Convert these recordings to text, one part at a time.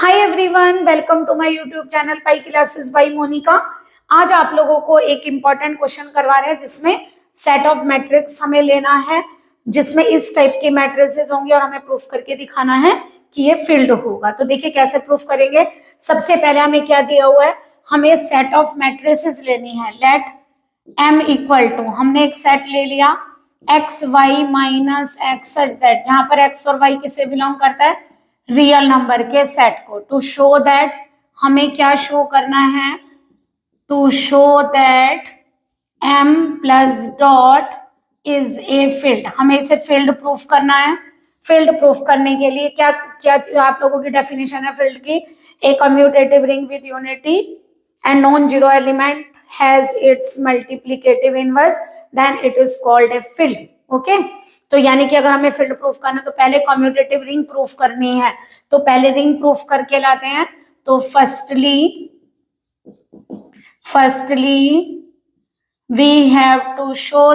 Hi everyone, welcome to my YouTube channel pi classes by Monika. आज आप लोगों को एक इम्पॉर्टेंट क्वेश्चन करवा रहे हैं जिसमें सेट ऑफ मैट्रिक्स हमें लेना है, जिसमें इस टाइप के मैट्रिसेस होंगे और हमें प्रूफ करके दिखाना है कि ये फील्ड होगा। तो देखिए कैसे प्रूफ करेंगे। सबसे पहले हमें क्या दिया हुआ है, हमें सेट ऑफ मैट्रिसेस लेनी है। लेट m इक्वल टू, हमने एक सेट ले लिया X Y minus X such that, जहां पर x और y किसे बिलोंग करता है, रियल नंबर के सेट को। टू शो दैट, हमें क्या शो करना है, to show that m plus dot is a field. हमें इसे फील्ड प्रूफ करना है। फील्ड प्रूफ करने के लिए क्या क्या आप लोगों की डेफिनेशन है फील्ड की, a commutative ring with unity and non zero element has its multiplicative inverse then it is called a field. Okay, तो यानी कि अगर हमें फील्ड प्रूफ करना है तो पहले कम्यूटेटिव रिंग प्रूफ करनी है। तो पहले रिंग प्रूफ करके लाते हैं। तो firstly we have to show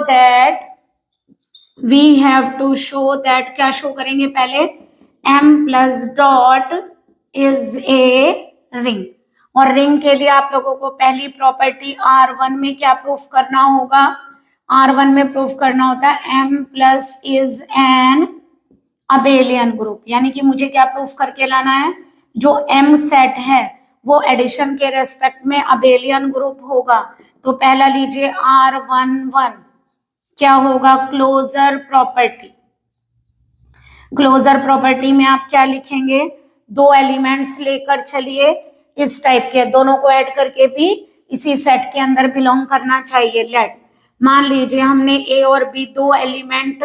that क्या शो करेंगे पहले, m plus dot is a ring. और रिंग के लिए आप लोगों को पहली प्रॉपर्टी R1 में क्या प्रूफ करना होगा, R1 में प्रूफ करना होता है m plus is an abelian group. यानी कि मुझे क्या प्रूफ करके लाना है, जो m सेट है वो एडिशन के रेस्पेक्ट में अबेलियन ग्रुप होगा। तो पहला लीजिए R11 क्या होगा, क्लोजर प्रॉपर्टी। क्लोजर प्रॉपर्टी में आप क्या लिखेंगे, दो एलिमेंट्स लेकर चलिए इस टाइप के, दोनों को ऐड करके भी इसी सेट के अंदर बिलोंग करना चाहिए। लेट मान लीजिए हमने a और b दो एलिमेंट,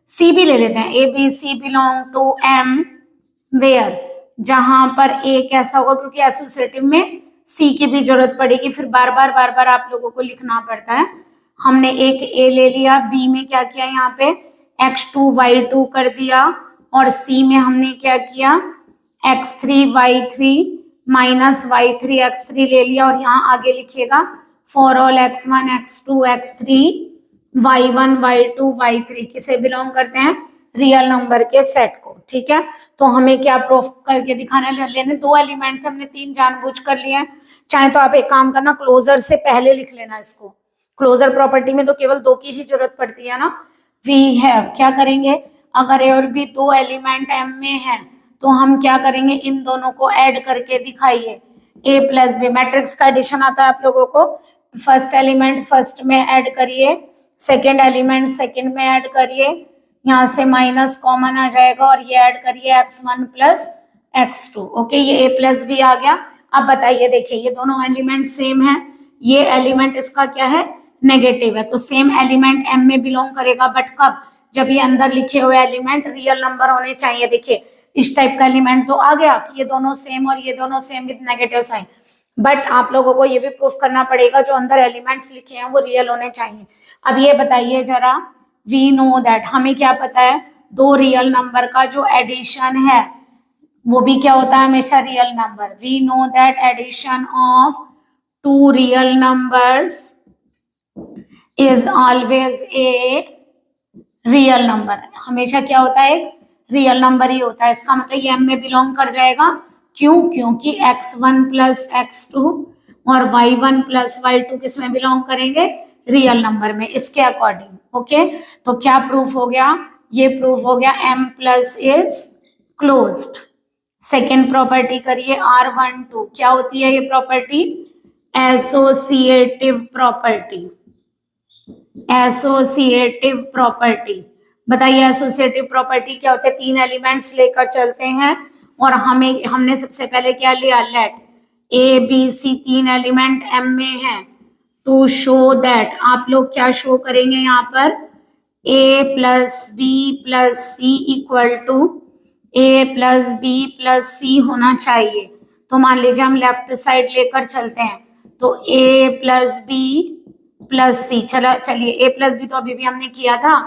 c भी ले लेते हैं, a b c belong to m where, जहां पर a कैसा होगा, क्योंकि एसोसिएटिव में c की भी जरूरत पड़ेगी, फिर बार बार आप लोगों को लिखना पड़ता है। हमने एक a ले लिया, b में क्या किया, यहाँ पे x2 y2 कर दिया, और c में हमने क्या किया, x3 y3 minus y3 x3 ले लिया, और यहाँ आगे लिखिएगा for all x1 x2 x3 y1 y2 y3 किसे बिलोंग करते हैं, रियल नंबर के सेट को। ठीक है, तो हमें क्या प्रूफ करके दिखाना है, लेने दो एलिमेंट थे, हमने तीन जानबूझ कर लिए हैं। चाहे तो आप एक काम करना, क्लोजर से पहले लिख लेना इसको। क्लोजर प्रॉपर्टी में तो केवल दो की ही जरूरत पड़ती है ना। वी हैव क्या करेंगे, अगर ए और बी दो एलिमेंट m में है तो हम क्या करेंगे, इन दोनों को ऐड करके दिखाइए। a प्लस बी, मैट्रिक्स का एडिशन आता है आप लोगों को, फर्स्ट एलिमेंट फर्स्ट में ऐड करिए, सेकेंड एलिमेंट सेकेंड में ऐड करिए, यहाँ से माइनस कॉमन आ जाएगा और ये ऐड करिए x1 प्लस x2। ओके, ये a प्लस बी आ गया। अब बताइए, देखिए ये दोनों एलिमेंट सेम है, ये एलिमेंट इसका क्या है, नेगेटिव है, तो सेम एलिमेंट m में बिलोंग करेगा, बट कब, जब ये अंदर लिखे हुए एलिमेंट रियल नंबर होने चाहिए। देखिए इस टाइप का एलिमेंट तो आ गया कि ये दोनों सेम और ये दोनों same with negative sign, but आप लोगों को ये भी प्रूफ करना पड़ेगा जो अंदर एलिमेंट्स लिखे हैं वो रियल होने चाहिए। अब ये बताइए जरा, वी नो दैट, हमें क्या पता है, दो रियल नंबर का जो एडिशन है वो भी क्या होता है, हमेशा real number. We know that addition of two real numbers is always a real number. हमेशा क्या होता है, एक रियल नंबर ही होता है। इसका मतलब ये m में बिलोंग कर जाएगा, क्यों, क्योंकि x1 प्लस x2 और y1 प्लस y2 किस में बिलोंग करेंगे, रियल नंबर में, इसके अकॉर्डिंग। ओके, तो क्या प्रूफ हो गया, ये प्रूफ हो गया m plus is closed. Second property करिए R12, क्या होती है ये property, associative property. Associative property, बताइए एसोसिएटिव प्रॉपर्टी क्या होता है, तीन एलिमेंट्स लेकर चलते हैं और हमने सबसे पहले क्या लिया, लेट ए बी सी तीन एलिमेंट m में हैं। टू शो दैट, आप लोग क्या शो करेंगे यहाँ पर, a plus B plus C equal to A plus B plus C होना चाहिए। तो मान लीजिए हम लेफ्ट साइड लेकर चलते हैं, तो a प्लस बी प्लस सी, चलिए a प्लस बी तो अभी भी हमने किया था,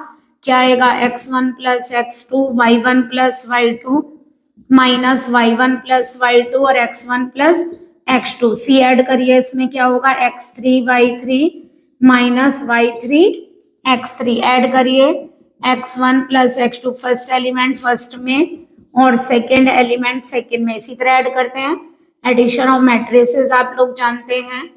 क्या आएगा, x1 plus x2 y1 plus y2 minus y1 plus y2 और x1 plus x2। c add करिए, इसमें क्या होगा, x3 y3 minus y3 x3 add करिए, x1 plus x2 first element first में और सेकंड एलिमेंट सेकंड में इसी तरह ऐड करते हैं। एडिशन ऑफ मैट्रिसेस आप लोग जानते हैं।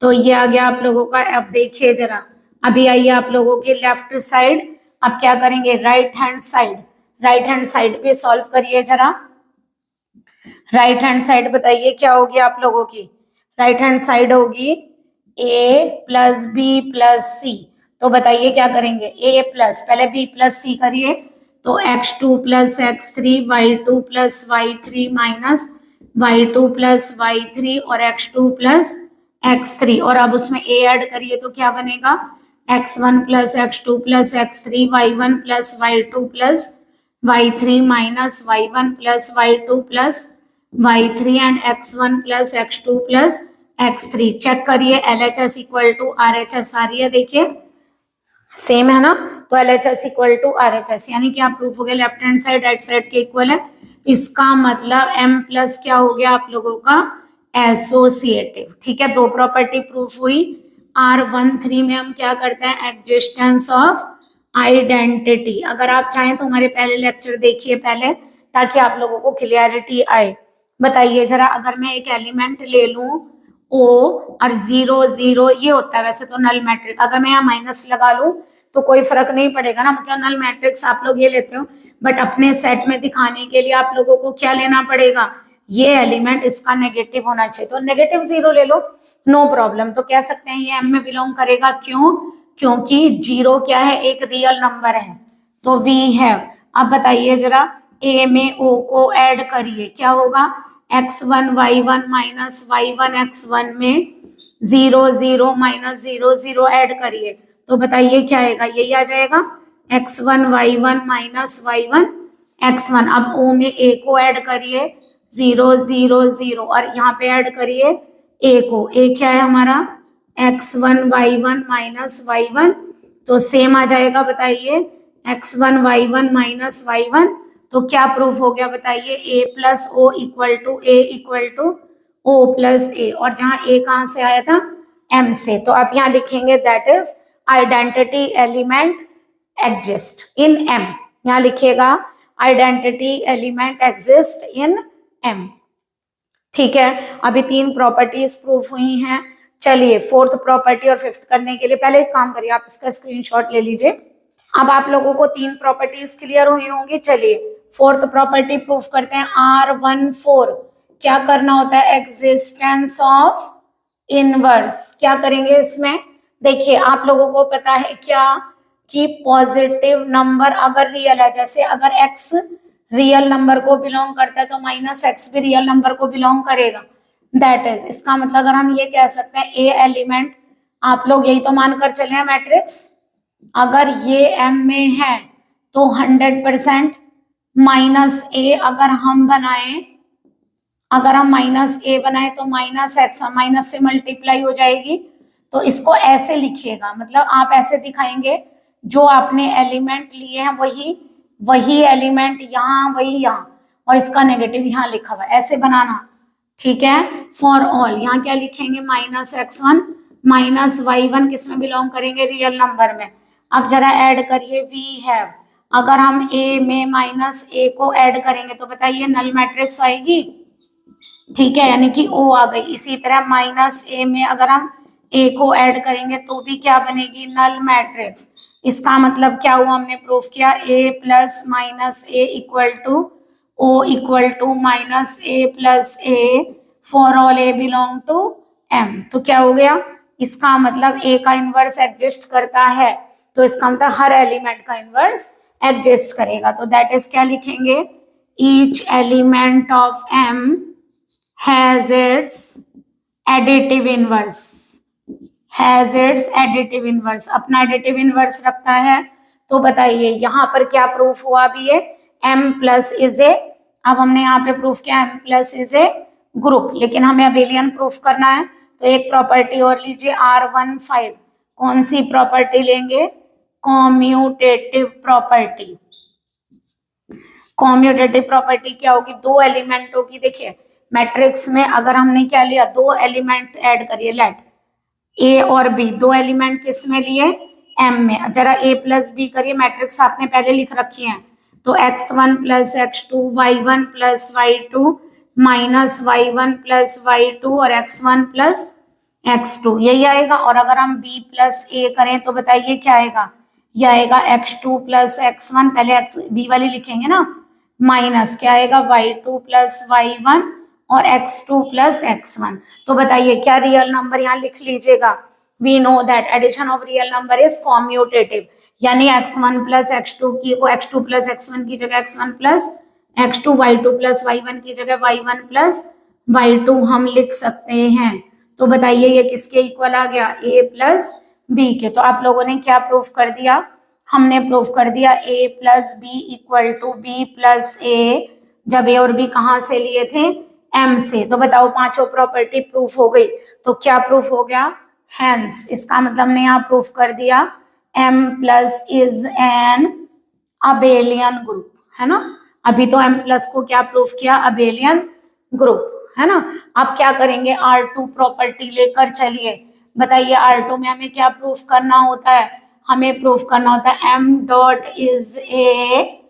तो ये आ गया आप लोगों का। अब देखिए जरा, अभी आइए आप लोगों के लेफ्ट साइड। अब क्या करेंगे, right hand side, right hand side पे सॉल्व करिए जरा। राइट हैंड साइड बताइए क्या होगी आप लोगों की। राइट हैंड साइड होगी a प्लस बी प्लस सी। तो बताइए क्या करेंगे, a प्लस, पहले b प्लस सी करिए। तो x2 plus x3, y2 plus y3 minus y2 plus y3 और x2 प्लस x3, और अब उसमें a ऐड करिए तो क्या बनेगा, x1 plus x2 plus x3, y1 plus y2 plus y3 minus y1 plus y2 plus y3 and x1 plus x2 plus x3। Check करिए LHS equal to RHS आ रही है, देखिए सेम है ना। तो LHS इक्वल टू RHS, यानी कि आप प्रूफ हो गया left hand side right side के इक्वल है। इसका मतलब M प्लस क्या हो गया आप लोगों का, एसोसिएटिव। ठीक है, दो प्रॉपर्टी प्रूफ हुई। R13 में हम क्या करते हैं, एग्जिस्टेंस ऑफ आइडेंटिटी। अगर आप चाहें तो हमारे पहले लेक्चर देखिए पहले, ताकि आप लोगों को क्लियरिटी आए। बताइए जरा, अगर मैं एक एलिमेंट ले लूं O और 0 0, ये होता है वैसे तो नल मैट्रिक्स। अगर मैं यहाँ माइनस लगा लूं तो कोई फर्क नहीं पड़ेगा ना, मतलब नल मैट्रिक्स आप लोग ये लेते हो। बट अपने सेट में दिखाने के लिए आप लोगों को क्या लेना पड़ेगा, ये एलिमेंट इसका नेगेटिव होना चाहिए। तो नेगेटिव 0 ले लो, नो प्रॉब्लम। तो कह सकते हैं ये M में बिलोंग करेगा। क्यों, क्योंकि 0 क्या है, एक रियल नंबर है, तो V है। अब बताइए जरा, A में O को ऐड करिए, क्या होगा, x1 y1 minus y1 x1 में 0 0 माइनस 0 0 ऐड करिए तो बताइए क्या आएगा, यही आ जाएगा x1 y1 minus y1 x1। अब O में A को ऐड करिए 0 0 0, और यहाँ पे ऐड करिए A को। A क्या है हमारा, x1 y1 माइनस y1, तो सेम आ जाएगा। बताइए x1 y1 माइनस y1, तो क्या प्रूफ हो गया बताइए, a plus O equal to A equal to O plus A. और जहां a कहां से आया था, m से। तो आप यहां लिखेंगे that is identity element exist in m। यहां लिखिएगा identity element exist in m। ठीक है, अभी 3 प्रॉपर्टीज प्रूफ हुई हैं। चलिए फोर्थ प्रॉपर्टी और फिफ्थ करने के लिए पहले एक काम करिए, आप इसका स्क्रीनशॉट ले लीजिए। अब आप लोगों को 3 प्रॉपर्टीज क्लियर हुई होंगी। चलिए फोर्थ प्रॉपर्टी प्रूफ करते हैं। R14 क्या करना होता है, एग्जिस्टेंस ऑफ इनवर्स। क्या करेंगे इसमें, देखिए आप लोगों को पता है क्या कि पॉजिटिव नंबर अगर रियल है, जैसे अगर x रियल नंबर को बिलोंग करता है तो माइनस एक्स भी रियल नंबर को बिलोंग करेगा। दैट इज, इसका मतलब अगर हम ये कह सकते हैं ए एलिमेंट, आप लोग यही तो मानकर चले हैं मैट्रिक्स, अगर ये M में है तो 100% माइनस ए अगर हम बनाए, अगर हम माइनस ए बनाए तो माइनस एक्स माइनस से मल्टीप्लाई हो जाएगी। तो इसको ऐसे लिखिएगा, मतलब आप ऐसे दिखाएंगे जो आपने एलिमेंट लिए हैं वही एलिमेंट यहाँ वही यहाँ, और इसका नेगेटिव यहाँ लिखा हुआ है, ऐसे बनाना। ठीक है, फॉर ऑल यहाँ क्या लिखेंगे, माइनस x1 माइनस y1 किस में बिलोंग करेंगे, रियल नंबर में। अब जरा ऐड करिए वी हैव। अगर हम a में माइनस a को ऐड करेंगे तो बताइए नल मैट्रिक्स आएगी। ठीक है, यानी कि O आ गई। इसी तरह माइनस a में अगर हम a को ऐड करेंगे तो भी क्या बनेगी, नल मैट्रिक्स। इसका मतलब क्या हुआ, हमने प्रूफ किया a plus minus a equal to O equal to minus a plus a for all a belong to M। तो क्या हो गया, इसका मतलब a का इनवर्स एग्जिस्ट करता है, तो इसका मतलब हर एलिमेंट का इनवर्स एग्जिस्ट करेगा। तो दैट इज क्या लिखेंगे, each element of M has its additive inverse, has its additive inverse, अपना additive inverse रखता है। तो बताइए यहाँ पर क्या प्रूफ हुआ अभी, ये M प्लस इज ए। अब हमने यहाँ पे प्रूफ किया M plus is a group, लेकिन हमें अबेलियन प्रूफ करना है। तो एक प्रॉपर्टी और लीजिए R15। कौन सी प्रॉपर्टी लेंगे, कॉम्यूटेटिव प्रॉपर्टी। कॉम्यूटेटिव प्रॉपर्टी क्या होगी, दो एलिमेंट होगी। देखिए मैट्रिक्स में अगर हमने क्या लिया, दो एलिमेंट ऐड करिए, लेट ए और बी, दो एलिमेंट किस में लिए, M में। जरा a प्लस बी करिए, मैट्रिक्स आपने पहले लिख रखी है। तो x1 plus x2 y1 plus y2 minus y1 plus y2 और x1 प्लस x2 यही आएगा। और अगर हम b प्लस a करें तो बताइए क्या आएगा, यह आएगा x2 प्लस x1, पहले b वाली लिखेंगे ना, माइनस क्या आएगा y2 प्लस y1 और x2 प्लस x1। तो बताइए क्या रियल नंबर यहाँ लिख लीजिएगा। We know that addition of real number is commutative, यानी x1 प्लस x2 की को x2 प्लस x1 की जगह x1 plus x2, y2 plus y1 की जगह y1 प्लस y2 हम लिख सकते हैं। तो बताइए ये किसके इक्वल आ गया, a प्लस b के। तो आप लोगों ने क्या प्रूफ कर दिया, हमने प्रूफ कर दिया a plus B equal to B plus A, जब a और b कहाँ से लिए थे, m से। तो बताओ पांचों प्रॉपर्टी प्रूफ हो गई। तो क्या प्रूफ हो गया, हेंस, इसका मतलब हमने यहाँ प्रूफ कर दिया m plus is an abelian group, है ना। अभी तो m प्लस को क्या प्रूफ किया, अबेलियन ग्रुप, है ना। अब क्या करेंगे, R2 प्रॉपर्टी लेकर चलिए। बताइए R2 में हमें क्या प्रूफ करना होता है, हमें प्रूफ करना होता है m dot is a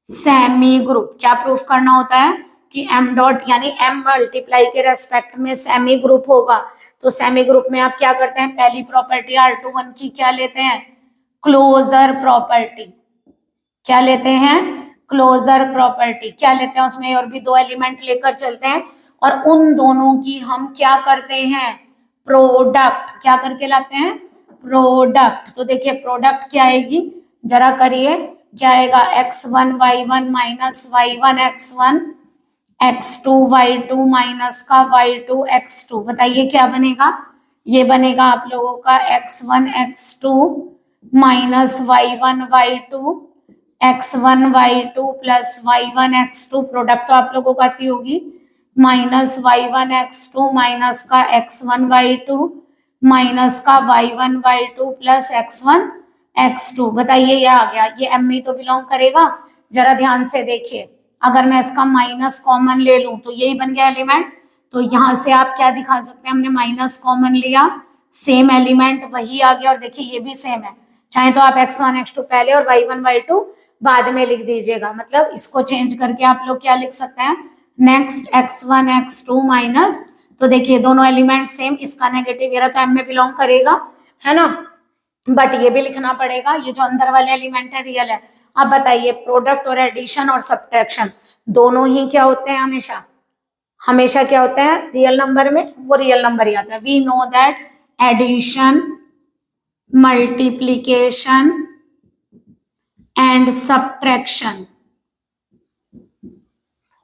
semi group. क्या प्रूफ करना होता है कि m डॉट यानी m मल्टीप्लाई के रेस्पेक्ट में सेमी ग्रुप होगा। तो सेमी ग्रुप में आप क्या करते हैं, पहली प्रॉपर्टी R21 की क्या लेते हैं, क्लोजर प्रॉपर्टी। क्या लेते हैं, क्लोजर प्रॉपर्टी। क्या लेते हैं, उसमें और भी दो एलिमेंट लेकर चलते हैं और उन दोनों की हम क्या करते हैं, प्रोडक्ट। क्या करके लाते हैं, प्रोडक्ट। तो देखिए प्रोडक्ट क्या आएगी, जरा करिए, क्या आएगा, x1 y1 minus y1 x1, x2 y2 minus का y2 x2। बताइए क्या बनेगा, ये बनेगा आप लोगों का x1 x2 minus y1 y2 x1 y2 plus y1 x2, product तो आप लोगों को आती होगी, माइनस y1 x2 माइनस का x1 y2 माइनस का y1 y2 plus x1 x2। बताइए ये आ गया, ये m में तो बिलोंग करेगा। जरा ध्यान से देखिए, अगर मैं इसका माइनस कॉमन ले लूं तो यही बन गया एलिमेंट। तो यहां से आप क्या दिखा सकते हैं, हमने माइनस कॉमन लिया, सेम एलिमेंट वही आ गया। और देखिए ये भी सेम है, चाहे तो आप x1 x2 पहले और y1 y2 बाद में लिख दीजिएगा। मतलब इसको चेंज करके आप लोग क्या लिख सकते हैं, नेक्स्ट x1 x2 माइनस, तो देखिए दोनों एलिमेंट सेम, इसका नेगेटिव ये रहा तो m में बिलोंग करेगा, है ना। बट ये भी लिखना पड़ेगा, ये जो अंदर वाले एलिमेंट है रियल है। अब बताइए प्रोडक्ट और एडिशन और सब्ट्रैक्शन दोनों ही क्या होते हैं, हमेशा हमेशा क्या होता है, रियल नंबर में वो रियल नंबर ही आता है। We know that addition, multiplication and subtraction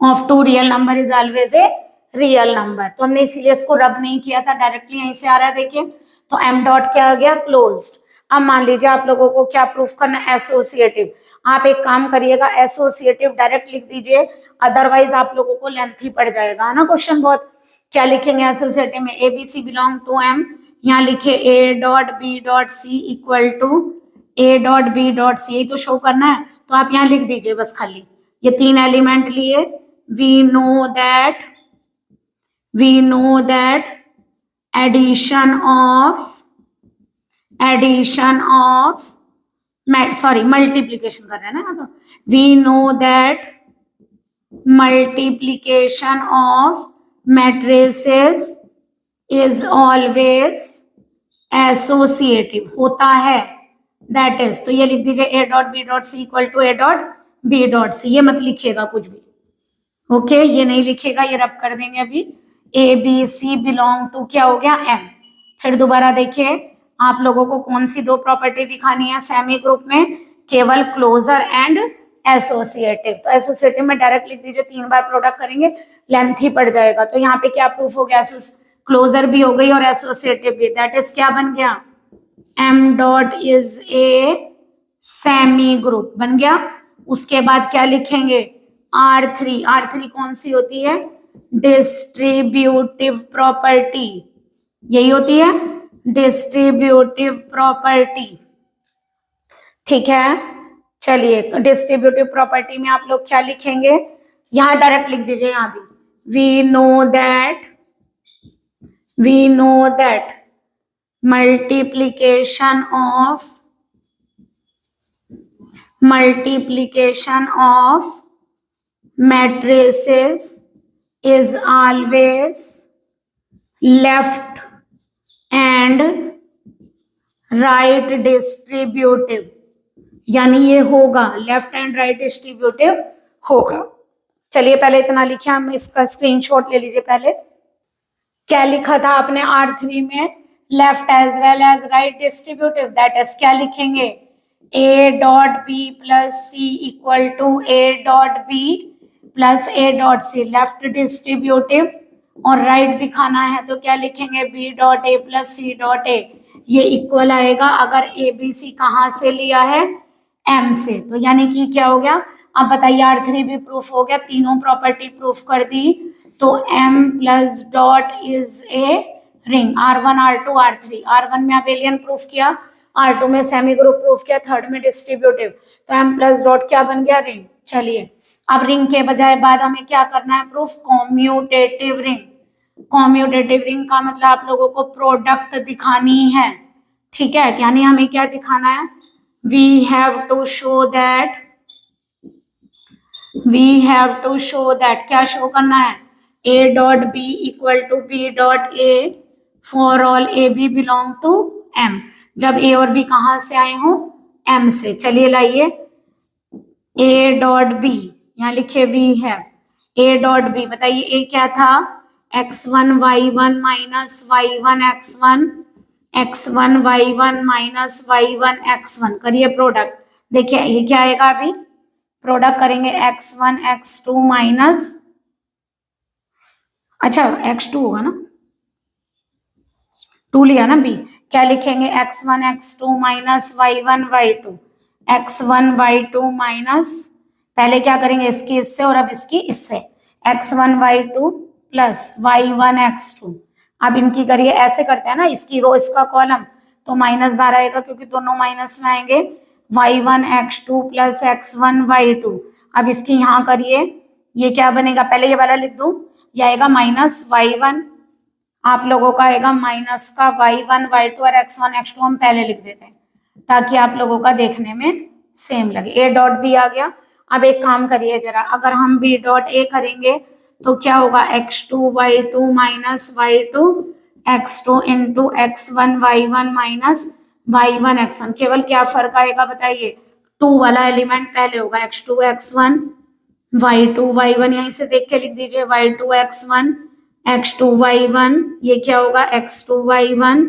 of two real number is always a real number. तो हमने इसीलिए इसको रब नहीं किया था, डायरेक्टली यहीं से आ रहा है। देखिए तो m डॉट क्या आ गया, क्लोज्ड। अब मान लीजिए आप लोगों को क्या प्रूफ करना है, एसोसिएटिव। आप एक काम करिएगा, एसोसिएटिव डायरेक्ट लिख दीजिए, अदरवाइज आप लोगों को लेंथी पड़ जाएगा, है ना क्वेश्चन बहुत। क्या लिखेंगे एसोसिएटिव में, A B C belong to m, यहाँ लिखिए A dot B dot C equal to A dot B dot C, यही तो शो करना है। तो आप यहाँ लिख दीजिए बस खाली, ये तीन एलिमेंट लिए। We know that addition of sorry multiplication कर रहे हैं ना, तो we know that multiplication of matrices is always associative, होता है, दैट इज। तो ये लिख दीजिए A dot B dot C equal to A dot B dot C, ये मत लिखिएगा कुछ भी, ओके ये नहीं लिखेगा, ये रब कर देंगे अभी। A B C belong to क्या हो गया, एम। फिर दोबारा देखिए आप लोगों को कौन सी दो प्रॉपर्टी दिखानी है सेमी ग्रुप में, केवल क्लोजर एंड एसोसिएटिव। तो एसोसिएटिव में डायरेक्ट लिख दीजिए, 3 बार प्रोडक्ट करेंगे लेंथी पड़ जाएगा। तो यहाँ पे क्या प्रूफ हो गया, क्लोजर भी हो गई और एसोसिएटिव भी, दैट इज क्या बन गया, M dot is a semi group बन गया। उसके बाद क्या लिखेंगे, R3। R3 कौन सी होती है, डिस्ट्रीब्यूटिव प्रॉपर्टी, यही होती है डिस्ट्रीब्यूटिव प्रॉपर्टी, ठीक है। चलिए डिस्ट्रीब्यूटिव प्रॉपर्टी में आप लोग क्या लिखेंगे, यहां डायरेक्ट लिख दीजिए, यहां भी we know that multiplication of multiplication of matrices is always left and right distributive, यानी ये होगा लेफ्ट एंड राइट डिस्ट्रीब्यूटिव होगा। चलिए पहले इतना लिखे, हम इसका स्क्रीनशॉट ले लीजिए। पहले क्या लिखा था आपने R3 में? Left as well as right distributive, that is क्या लिखेंगे? A dot B plus C equal to A dot B plus A dot C, left distributive, और राइट दिखाना है तो क्या लिखेंगे? B dot A plus C dot A, ये equal आएगा अगर A B C कहाँ से लिया है? M से। तो यानी कि क्या हो गया? अब बताइए, R3 भी प्रूफ हो गया, तीनों प्रॉपर्टी प्रूफ कर दी। तो M plus dot is a ring, R1 R2 R3, R1 में अबेलियन प्रूफ किया, R2 में सेमी ग्रुप प्रूफ किया, थर्ड में डिस्ट्रीब्यूटिव, तो M प्लस डॉट क्या बन गया? रिंग। चलिए अब रिंग के बजाय बाद हमें क्या करना है? Proof commutative ring. Commutative ring का मतलब आप लोगों को प्रोडक्ट दिखानी है, ठीक है? यानी हमें क्या दिखाना है? We have to show that, क्या शो करना है? A dot B equal to B dot A for all A B belong to M, जब A और B कहाँ से आए हो? M से। चलिए लाइए, A डॉट B, यहाँ लिखे V है, A डॉट B, बताइए A क्या था? x1 y1 minus y1 x1, x1 y1 minus y1 x1, करिए प्रोडक्ट। देखिए ये क्या आएगा? अभी प्रोडक्ट करेंगे x1 x2 माइनस, अच्छा x2 होगा ना, 2 लिया ना B, क्या लिखेंगे? x1 x2 minus y1 y2, x1 y2 minus, पहले क्या करेंगे? इसकी इससे और अब इसकी इससे, x1 y2 plus y1 x2। अब इनकी करिए, ऐसे करते हैं ना, इसकी रो इसका कॉलम, तो -12 आएगा क्योंकि दोनों माइनस में आएंगे। y1 x2 plus x1 y2, अब इसकी यहाँ करिए, ये क्या बनेगा? पहले ये वाला लिख दूं, ये आएगा माइनस y1, आप लोगों का आएगा माइनस का y1 y2, और x1 x2 हम पहले लिख देते हैं ताकि आप लोगों का देखने में सेम लगे। A डॉट बी आ गया। अब एक काम करिए जरा, अगर हम B डॉट A करेंगे तो क्या होगा? x2 y2 minus y2 x2 into x1 y1 minus y1 x1, केवल क्या फर्क आएगा बताइए? 2 वाला एलिमेंट पहले होगा, x2 x1 y2 y1, यहीं से देख के लिख दीजिए, y2 x1 x2 y1, ये क्या होगा? x2 y1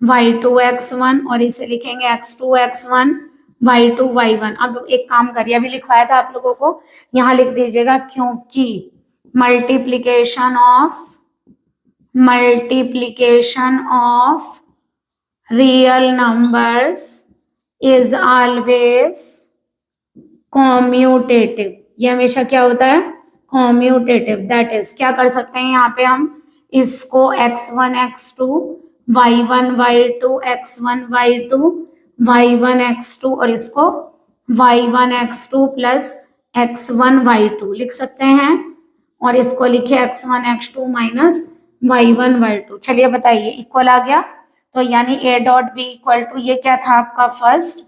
y2 x1, और इसे लिखेंगे x2 x1 y2 y1। अब एक काम करिए, अभी लिखवाया था आप लोगों को, यहाँ लिख दीजिएगा, क्योंकि multiplication of real numbers is always commutative, ये हमेशा क्या होता है? कॉम्यूटेटिव। दैट इज क्या कर सकते हैं यहाँ पे हम? इसको x1 x2 y1 y2 x1 y2 y1 x2, और इसको y1 x2 plus x1 y2 लिख सकते हैं, और इसको लिखे x1 x2 minus y1 y2। चलिए बताइए, इक्वल आ गया। तो यानी A dot B equal to, ये क्या था आपका? फर्स्ट,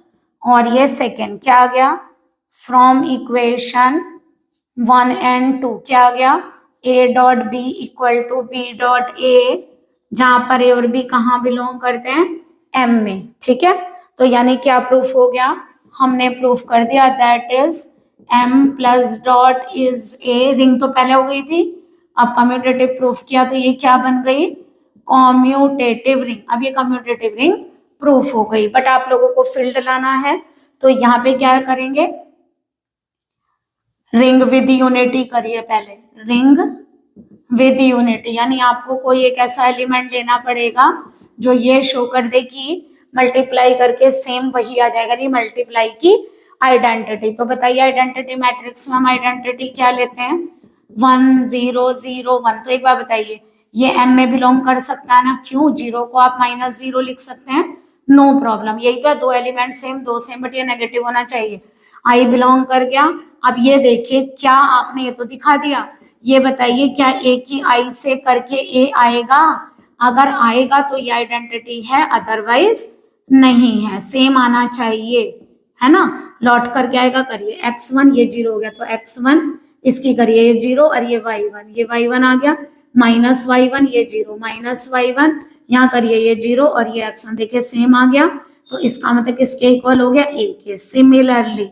और ये सेकेंड, क्या आ गया? फ्रॉम इक्वेशन 1 एंड 2 क्या आ गया? A dot B equal to B dot A, जहां पर A और B कहाँ बिलोंग करते हैं? M में, ठीक है? तो यानी क्या प्रूफ हो गया? हमने प्रूफ कर दिया, that is M plus dot is A। Ring तो पहले हो गई थी, अब कम्यूटेटिव प्रूफ किया तो ये क्या बन गई? Commutative ring. अब ये कम्यूटेटिव रिंग प्रूफ हो गई, बट आप लोगों को फील्ड लाना है, तो यहाँ पे क्या करेंगे? रिंग विद यूनिटी करिए पहले, रिंग विद यूनिटी, यानी आपको कोई एक ऐसा एलिमेंट लेना पड़ेगा जो ये शो कर दे कि मल्टीप्लाई करके सेम वही आ जाएगा, नहीं मल्टीप्लाई की आइडेंटिटी। तो बताइए, आइडेंटिटी मैट्रिक्स में हम आइडेंटिटी क्या लेते हैं? 1 0 0 1। तो एक बार बताइए, ये M में बिलोंग कर सकता है ना? क्यों? 0 को आप -0 लिख सकते हैं, नो प्रॉब्लम। यही तो है, दो एलिमेंट सेम, दो सेम, बट ये नेगेटिव होना चाहिए। I बिलोंग कर गया। अब ये देखिए, क्या आपने ये तो दिखा दिया, ये बताइए क्या A की I से करके A आएगा? अगर आएगा तो ये आइडेंटिटी है, अदरवाइज नहीं है। सेम आना चाहिए, है ना, लौट कर क्या आएगा, करिए x1 ये 0 हो गया तो x1 इसकी करिए ये 0 और ये y1 आ गया, माइनस y1 ये 0 माइनस y1 यहाँ करिए ये 0 और ये x1 देखिए सेम आ गया, तो इसका मतलब किसके इक्वल हो गया, a के। सिमिलरली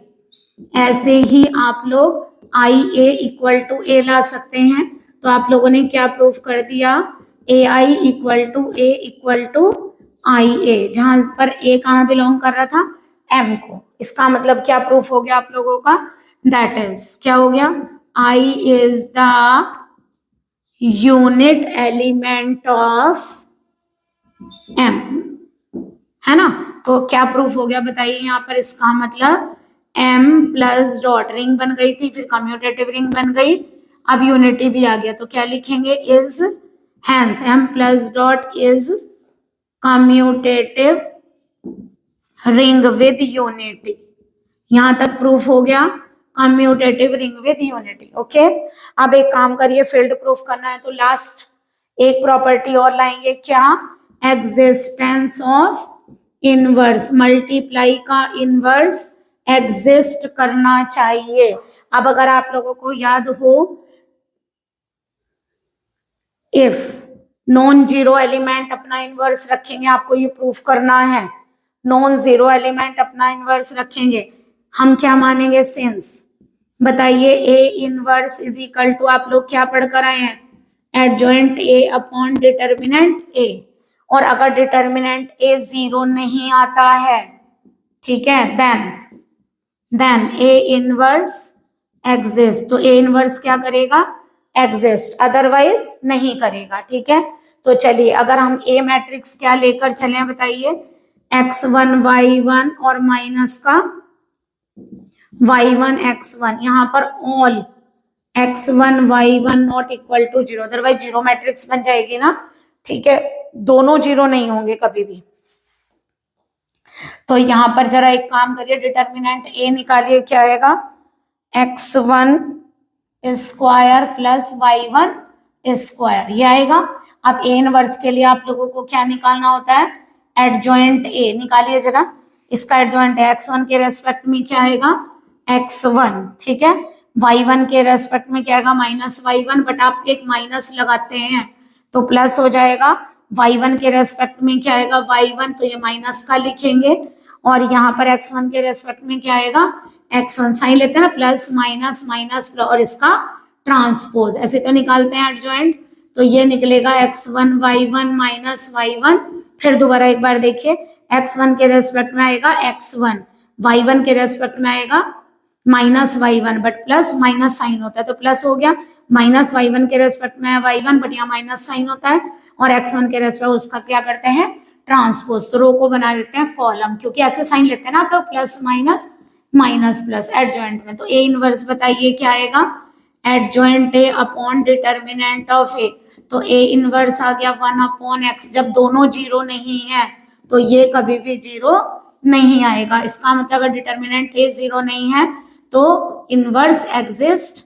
ऐसे ही आप लोग आई ए इक्वल टू ए ला सकते हैं, तो आप लोगों ने क्या प्रूफ कर दिया, ए आई इक्वल टू आई ए, जहां पर ए कहाँ बिलोंग कर रहा था, एम को। इसका मतलब क्या प्रूफ हो गया आप लोगों का, दैट इज क्या हो गया, I is the unit element of M, है ना। तो क्या प्रूफ हो गया बताइए यहाँ पर, इसका मतलब m प्लस डॉट रिंग बन गई थी, फिर कम्यूटेटिव रिंग बन गई, अब यूनिटी भी आ गया, तो क्या लिखेंगे, is hence m plus dot is commutative ring with unity. यहां तक प्रूफ हो गया commutative ring with unity. Okay, अब एक काम करिए, फील्ड प्रूफ करना है तो लास्ट एक प्रॉपर्टी और लाएंगे, क्या, एग्जिस्टेंस ऑफ इनवर्स, मल्टीप्लाई का इनवर्स एग्जिस्ट करना चाहिए। अब अगर आप लोगों को याद हो, इफ नॉन जीरो एलिमेंट अपना इनवर्स रखेंगे, आपको ये प्रूफ करना है, नॉन जीरो एलिमेंट अपना इनवर्स रखेंगे, हम क्या मानेंगे, सिंस, बताइए, A inverse is equal to, आप लोग क्या पढ़कर आए हैं, adjoint A upon determinant A, और अगर डिटर्मिनेंट ए 0 नहीं आता है, ठीक है, देन ए इनवर्स एग्जिस्ट, तो ए इनवर्स क्या करेगा, एग्जिस्ट, अदरवाइज नहीं करेगा, ठीक है। तो चलिए अगर हम ए मैट्रिक्स क्या लेकर चलें बताइए, x1 y1 और माइनस का y1 x1, यहाँ पर all x1 y1 not equal to 0, otherwise 0 matrix बन जाएगी ना, ठीक है, दोनों 0 नहीं होंगे कभी भी। तो यहाँ पर जरा एक काम करिए, डिटर्मिनेंट ए निकालिए, क्या आएगा, x1 square plus y1 square, ये आएगा। अब ए इनवर्स के लिए आप लोगों को क्या निकालना होता है, एडजॉइंट ए निकालिए जरा, इसका एडजॉइंट है x1 के रेस्पेक्ट में क्या आएगा, x1, ठीक है, y1 के रेस्पेक्ट में क्या आएगा, माइनस y1, बट आप एक माइनस लगाते हैं तो प्लस हो जाएगा, y1 के रेस्पेक्ट में क्या आएगा, y1, तो ये माइनस का लिखेंगे, और यहाँ पर x1 के रेस्पेक्ट में क्या आएगा, x1, साइन लेते हैं ना, प्लस माइनस माइनस प्लस, और इसका ट्रांसपोज, ऐसे तो निकालते हैं एडजॉइंट, तो ये निकलेगा x1 y1 माइनस y1, फिर दोबारा एक बार देखिए, x1 के रेस्पेक्ट में आएगा x1, y1 के रेस्पेक्ट में आएगा minus y1, but plus minus sign होता है तो प्लस हो गया, माइनस y1 के रेस्पेक्ट में है y1, बट यहाँ माइनस साइन होता है, और x1 के रेस्पेक्ट उसका क्या करते हैं, ट्रांसपोज, तो रो को बना देते हैं कॉलम, क्योंकि ऐसे साइन लेते हैं ना आप लोग, plus minus minus plus adjoint में। तो ए इनवर्स बताइए क्या आएगा, adjoint A upon determinant of A, तो ए इनवर्स आ गया 1 अपॉन एक्स, जब दोनों 0 नहीं है तो ये कभी भी 0 नहीं आएगा, इसका मतलब अगर डिटर्मिनेंट ए 0 नहीं है तो इनवर्स एग्जिस्ट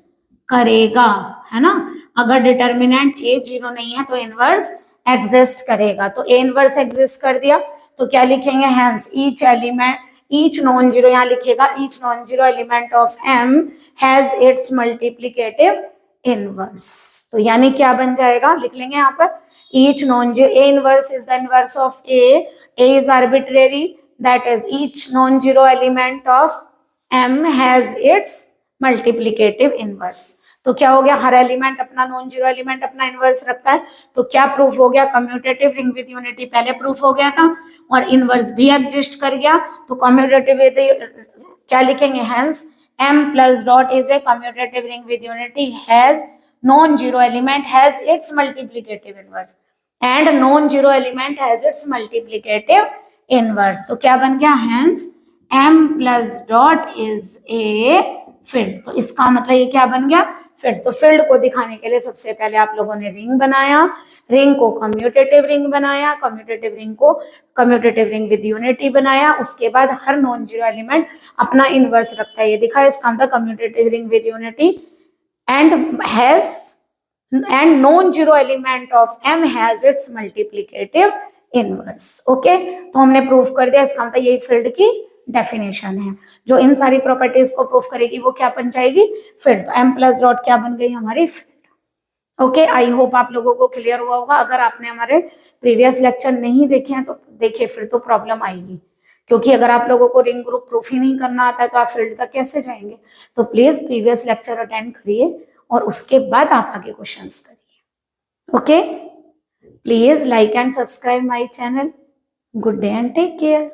करेगा, है ना, अगर डिटर्मिनेंट ए 0 नहीं है तो इनवर्स एग्जिस्ट करेगा, तो ए इनवर्स एग्जिस्ट कर दिया, तो क्या लिखेंगे, hence each element, each non zero, यहाँ लिखिएगा each non zero element of M has its multiplicative inverse, तो यानी क्या बन जाएगा, लिख लेंगे यहाँ पर, each non zero, A inverse is the inverse of A is arbitrary, that is each non zero element of M has its multiplicative inverse. तो क्या हो गया, हर एलिमेंट अपना, नॉन जीरो एलिमेंट अपना इनवर्स रखता है, तो क्या प्रूफ हो गया, कम्यूटेटिव रिंग विद यूनिटी पहले प्रूफ हो गया था, और इनवर्स भी एग्जिस्ट कर गया, तो कम्यूटेटिव विद क्या लिखेंगे, hence m plus dot is A commutative ring with unity has non zero element has its multiplicative inverse, and non zero element has its multiplicative inverse, तो क्या बन गया, hence m plus dot is a field, तो इसका मतलब ये क्या बन गया, फील्ड। तो फील्ड को दिखाने के लिए सबसे पहले आप लोगों ने रिंग बनाया, रिंग को कम्यूटेटिव रिंग बनाया, कम्यूटेटिव रिंग को कम्यूटेटिव रिंग विद यूनिटी बनाया, उसके बाद हर नॉन जीरो एलिमेंट अपना इनवर्स रखता है, ये दिखा, इसका मतलब commutative ring with unity and has and non zero element of M has its multiplicative inverse. Okay, तो हमने प्रूफ कर दिया, इसका मतलब यही फील्ड की डेफिनेशन है जो इन सारी प्रॉपर्टीज को प्रूफ करेगी वो क्या बन जाएगी, फील्ड। तो m प्लस डॉट क्या बन गई हमारी, फील्ड। ओके, आई होप आप लोगों को क्लियर हुआ होगा। अगर आपने हमारे प्रीवियस लेक्चर नहीं देखे हैं तो देखिए, फिर तो प्रॉब्लम आएगी, क्योंकि अगर आप लोगों को रिंग ग्रुप प्रूफ ही नहीं करना आता है तो आप फील्ड तक कैसे जाएंगे। तो प्लीज प्रीवियस लेक्चर अटेंड करिए और उसके बाद आप आगे क्वेश्चंस करिए। Okay, please like and subscribe my channel. Good day and take care.